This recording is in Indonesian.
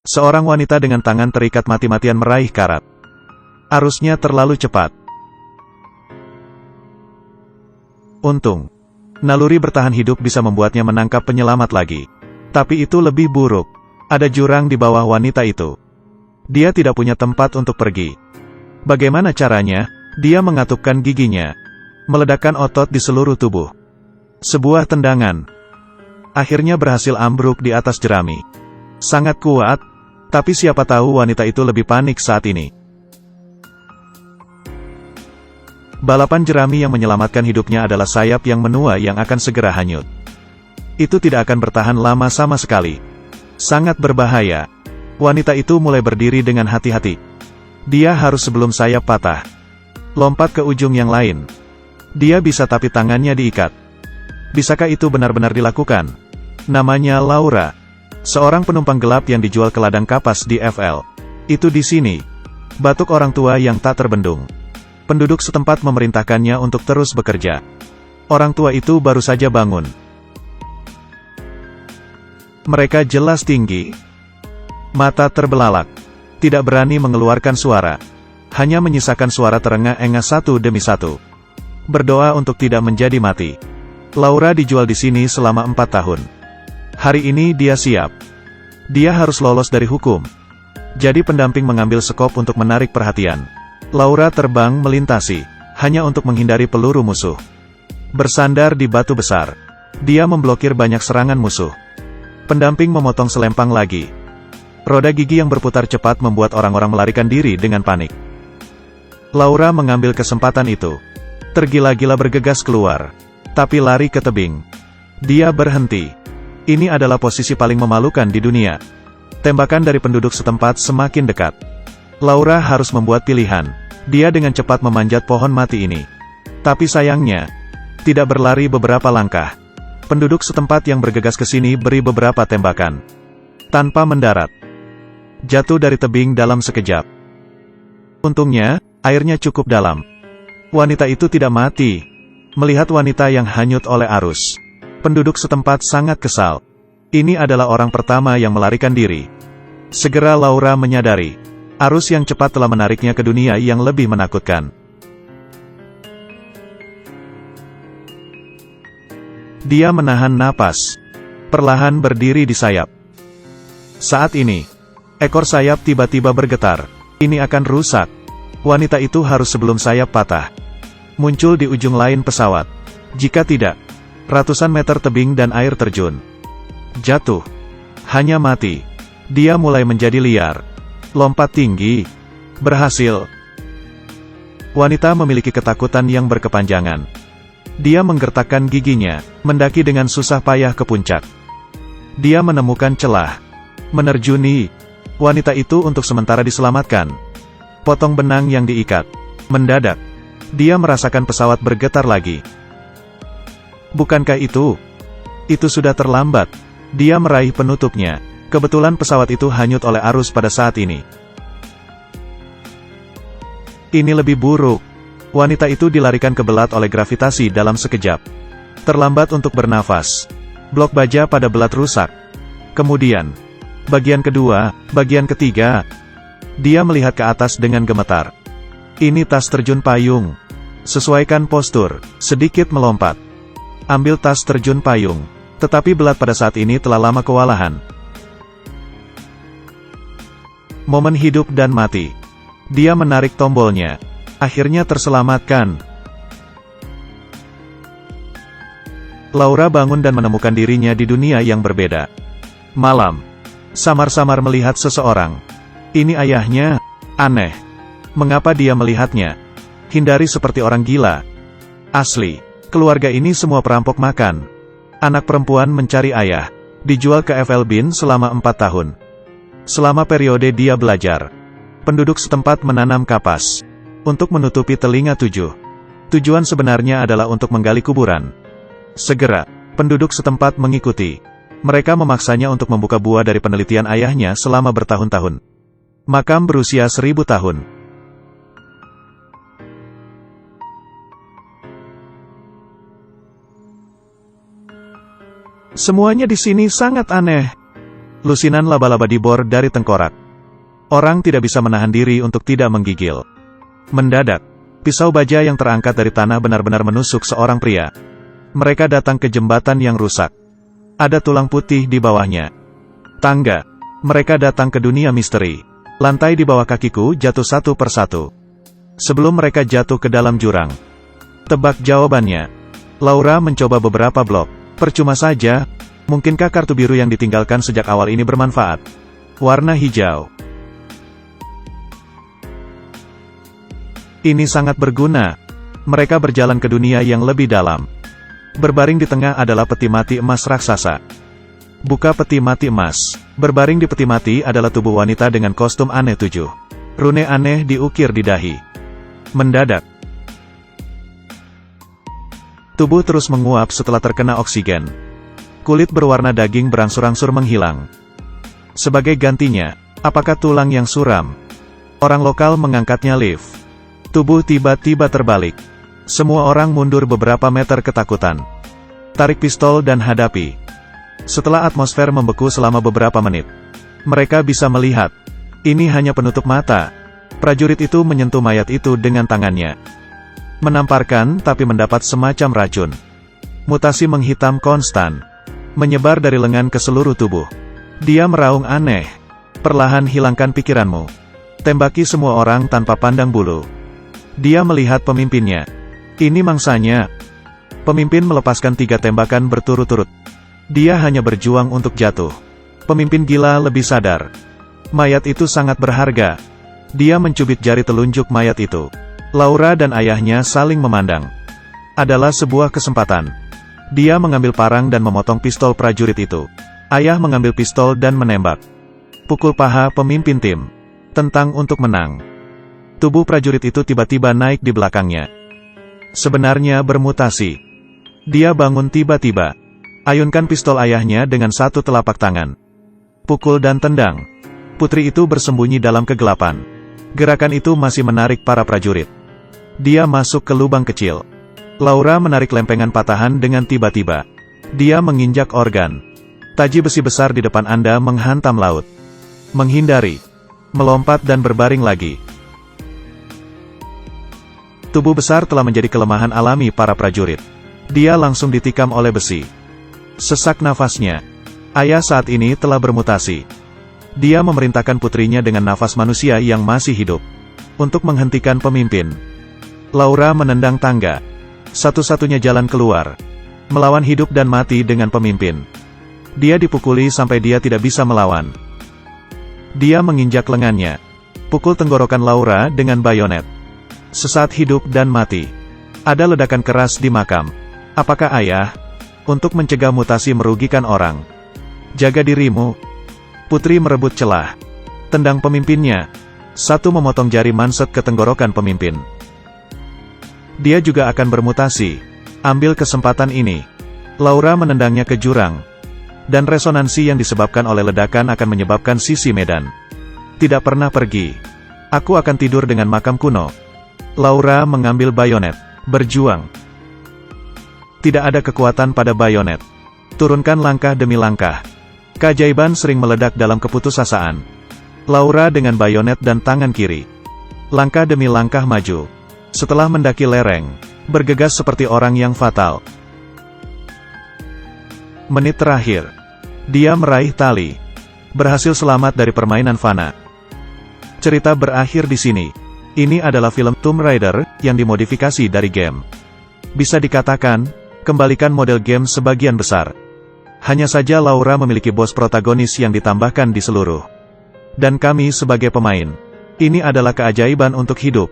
Seorang wanita dengan tangan terikat mati-matian meraih karat. Arusnya terlalu cepat. Untung, naluri bertahan hidup bisa membuatnya menangkap penyelamat lagi. Tapi itu lebih buruk. Ada jurang di bawah wanita itu. Dia tidak punya tempat untuk pergi. Bagaimana caranya? Dia mengatupkan giginya, meledakkan otot di seluruh tubuh. Sebuah tendangan akhirnya berhasil ambruk di atas jerami. Sangat kuat, tapi siapa tahu wanita itu lebih panik saat ini. Balapan jerami yang menyelamatkan hidupnya adalah sayap yang menua yang akan segera hanyut. Itu tidak akan bertahan lama sama sekali. Sangat berbahaya. Wanita itu mulai berdiri dengan hati-hati. Dia harus sebelum sayap patah. Lompat ke ujung yang lain. Dia bisa tapi tangannya diikat. Bisakah itu benar-benar dilakukan? Namanya Laura. Seorang penumpang gelap yang dijual ke ladang kapas di FL. Itu di sini. Batuk orang tua yang tak terbendung. Penduduk setempat memerintahkannya untuk terus bekerja. Orang tua itu baru saja bangun. Mereka jelas tinggi. Mata terbelalak. Tidak berani mengeluarkan suara. Hanya menyisakan suara terengah-engah satu demi satu. Berdoa untuk tidak menjadi mati. Laura dijual di sini selama 4 tahun. Hari ini dia siap. Dia harus lolos dari hukum. Jadi pendamping mengambil sekop untuk menarik perhatian. Laura terbang melintasi, hanya untuk menghindari peluru musuh. Bersandar di batu besar. Dia memblokir banyak serangan musuh. Pendamping memotong selempang lagi. Roda gigi yang berputar cepat membuat orang-orang melarikan diri dengan panik. Laura mengambil kesempatan itu. Tergila-gila bergegas keluar. Tapi lari ke tebing. Dia berhenti. Ini adalah posisi paling memalukan di dunia. Tembakan dari penduduk setempat semakin dekat. Laura harus membuat pilihan. Dia dengan cepat memanjat pohon mati ini. Tapi sayangnya, tidak berlari beberapa langkah. Penduduk setempat yang bergegas ke sini beri beberapa tembakan. Tanpa mendarat. Jatuh dari tebing dalam sekejap. Untungnya, airnya cukup dalam. Wanita itu tidak mati. Melihat wanita yang hanyut oleh arus. Penduduk setempat sangat kesal. Ini adalah orang pertama yang melarikan diri. Segera Laura menyadari. Arus yang cepat telah menariknya ke dunia yang lebih menakutkan. Dia menahan napas. Perlahan berdiri di sayap. Saat ini, ekor sayap tiba-tiba bergetar. Ini akan rusak. Wanita itu harus sebelum sayap patah. Muncul di ujung lain pesawat. Jika tidak, ratusan meter tebing dan air terjun. Jatuh. Hanya mati. Dia mulai menjadi liar. Lompat tinggi. Berhasil. Wanita memiliki ketakutan yang berkepanjangan. Dia menggertakkan giginya, mendaki dengan susah payah ke puncak. Dia menemukan celah. Menerjuni. Wanita itu untuk sementara diselamatkan. Potong benang yang diikat. Mendadak. Dia merasakan pesawat bergetar lagi. Bukankah itu? Itu sudah terlambat. Dia meraih penutupnya. Kebetulan pesawat itu hanyut oleh arus pada saat ini. Ini lebih buruk. Wanita itu dilarikan ke belat oleh gravitasi dalam sekejap. Terlambat untuk bernafas. Blok baja pada belat rusak. Kemudian, bagian kedua, bagian ketiga. Dia melihat ke atas dengan gemetar. Ini tas terjun payung. Sesuaikan postur, sedikit melompat. Ambil tas terjun payung. Tetapi belat pada saat ini telah lama kewalahan. Momen hidup dan mati. Dia menarik tombolnya. Akhirnya terselamatkan. Laura bangun dan menemukan dirinya di dunia yang berbeda. Malam. Samar-samar melihat seseorang. Ini ayahnya. Aneh. Mengapa dia melihatnya? Hindari seperti orang gila. Asli. Keluarga ini semua perampok makan. Anak perempuan mencari ayah. Dijual ke FL Bin selama 4 tahun. Selama periode dia belajar. Penduduk setempat menanam kapas. Untuk menutupi telinga 7. Tujuan sebenarnya adalah untuk menggali kuburan. Segera, penduduk setempat mengikuti. Mereka memaksanya untuk membuka buah dari penelitian ayahnya selama bertahun-tahun. Makam berusia 1000 tahun. Semuanya di sini sangat aneh. Lusinan laba-laba dibor dari tengkorak. Orang tidak bisa menahan diri untuk tidak menggigil. Mendadak, pisau baja yang terangkat dari tanah benar-benar menusuk seorang pria. Mereka datang ke jembatan yang rusak. Ada tulang putih di bawahnya. Tangga. Mereka datang ke dunia misteri. Lantai di bawah kakiku jatuh satu persatu. Sebelum mereka jatuh ke dalam jurang. Tebak jawabannya. Laura mencoba beberapa blok. Percuma saja. Mungkinkah kartu biru yang ditinggalkan sejak awal ini bermanfaat? Warna hijau. Ini sangat berguna. Mereka berjalan ke dunia yang lebih dalam. Berbaring di tengah adalah peti mati emas raksasa. Buka peti mati emas. Berbaring di peti mati adalah tubuh wanita dengan kostum aneh 7. Rune aneh diukir di dahi. Mendadak, tubuh terus menguap setelah terkena oksigen. Kulit berwarna daging berangsur-angsur menghilang. Sebagai gantinya, apakah tulang yang suram? Orang lokal mengangkatnya lift. Tubuh tiba-tiba terbalik. Semua orang mundur beberapa meter ketakutan. Tarik pistol dan hadapi. Setelah atmosfer membeku selama beberapa menit, mereka bisa melihat. Ini hanya penutup mata. Prajurit itu menyentuh mayat itu dengan tangannya. Menamparkan tapi mendapat semacam racun. Mutasi menghitam konstan. Menyebar dari lengan ke seluruh tubuh. Dia meraung aneh. Perlahan hilangkan pikiranmu. Tembaki semua orang tanpa pandang bulu. Dia melihat pemimpinnya. Ini mangsanya. Pemimpin melepaskan 3 tembakan berturut-turut. Dia hanya berjuang untuk jatuh. Pemimpin gila lebih sadar. Mayat itu sangat berharga. Dia mencubit jari telunjuk mayat itu. Laura dan ayahnya saling memandang. Adalah sebuah kesempatan. Dia mengambil parang dan memotong pistol prajurit itu. Ayah mengambil pistol dan menembak. Pukul paha pemimpin tim. Tentang untuk menang. Tubuh prajurit itu tiba-tiba naik di belakangnya. Sebenarnya bermutasi. Dia bangun tiba-tiba. Ayunkan pistol ayahnya dengan satu telapak tangan. Pukul dan tendang. Putri itu bersembunyi dalam kegelapan. Gerakan itu masih menarik para prajurit. Dia masuk ke lubang kecil. Laura menarik lempengan patahan dengan tiba-tiba. Dia menginjak organ. Taji besi besar di depan Anda menghantam laut. Menghindari. Melompat dan berbaring lagi. Tubuh besar telah menjadi kelemahan alami para prajurit. Dia langsung ditikam oleh besi. Sesak nafasnya. Ayah saat ini telah bermutasi. Dia memerintahkan putrinya dengan nafas manusia yang masih hidup. Untuk menghentikan pemimpin. Laura menendang tangga. Satu-satunya jalan keluar. Melawan hidup dan mati dengan pemimpin. Dia dipukuli sampai dia tidak bisa melawan. Dia menginjak lengannya. Pukul tenggorokan Laura dengan bayonet. Sesaat hidup dan mati. Ada ledakan keras di makam. Apakah ayah? Untuk mencegah mutasi merugikan orang. Jaga dirimu. Putri merebut celah. Tendang pemimpinnya. Satu memotong jari manset ke tenggorokan pemimpin. Dia juga akan bermutasi. Ambil kesempatan ini. Laura menendangnya ke jurang. Dan resonansi yang disebabkan oleh ledakan akan menyebabkan sisi medan. Tidak pernah pergi. Aku akan tidur dengan makam kuno. Laura mengambil bayonet. Berjuang. Tidak ada kekuatan pada bayonet. Turunkan langkah demi langkah. Keajaiban sering meledak dalam keputusasaan. Laura dengan bayonet dan tangan kiri. Langkah demi langkah maju. Setelah mendaki lereng, bergegas seperti orang yang fatal. Menit terakhir. Dia meraih tali. Berhasil selamat dari permainan fana. Cerita berakhir di sini. Ini adalah film Tomb Raider yang dimodifikasi dari game. Bisa dikatakan, kembalikan model game sebagian besar. Hanya saja Laura memiliki bos protagonis yang ditambahkan di seluruh. Dan kami sebagai pemain. Ini adalah keajaiban untuk hidup.